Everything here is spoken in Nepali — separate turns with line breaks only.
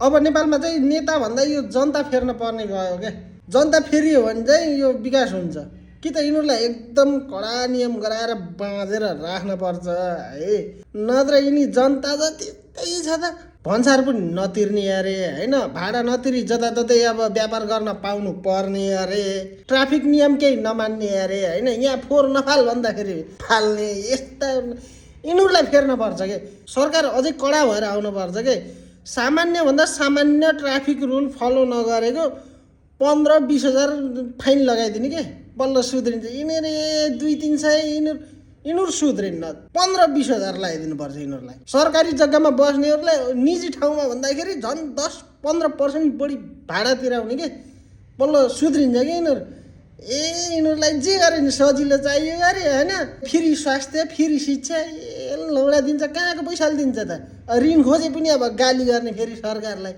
अब नेपालमा चाहिँ नेता भन्दा यो जनता फेर्न पर्ने भयो क्या। जनता फेरियो भने चाहिँ यो विकास हुन्छ कि त यिनीहरूलाई एकदम कडा नियम गराएर बाँधेर राख्नुपर्छ है, नत्र यिनी जनता त त्यस्तै छ त, भन्सार पनि नतिर्ने अरे होइन, भाडा नतिरी जताततै अब व्यापार गर्न पाउनु पर्ने अरे, ट्राफिक नियम केही नमान्ने अरे होइन, यहाँ फोहोर नफाल भन्दाखेरि फाल्ने, यस्ता यिनीहरूलाई फेर्न पर्छ के। सरकार अझै कडा भएर आउनुपर्छ के। सामान्यभन्दा सामान्य ट्राफिक रुल फलो नगरेको 15-20 हजार फाइन लगाइदिने के, बल्ल सुध्रिन्छ। यिनीहरू 200-300 यिनीहरू सुध्रिन्न, 15-20 हजार लगाइदिनु पर्छ यिनीहरूलाई। सरकारी जग्गामा बस्नेहरूलाई निजी ठाउँमा भन्दाखेरि झन् 10-15% बढी भाडा तिराउने के, बल्ल सुध्रिन्छ कि यिनीहरू। यिनीहरूलाई जे गरे नि सजिलो चाहियो अरे होइन, फ्री स्वास्थ्य, फ्री शिक्षा, लौडा दिन्छ, कहाँको पैसाले दिन्छ त। ऋण खोजे पनि अब गाली गर्ने फेरि सरकारलाई।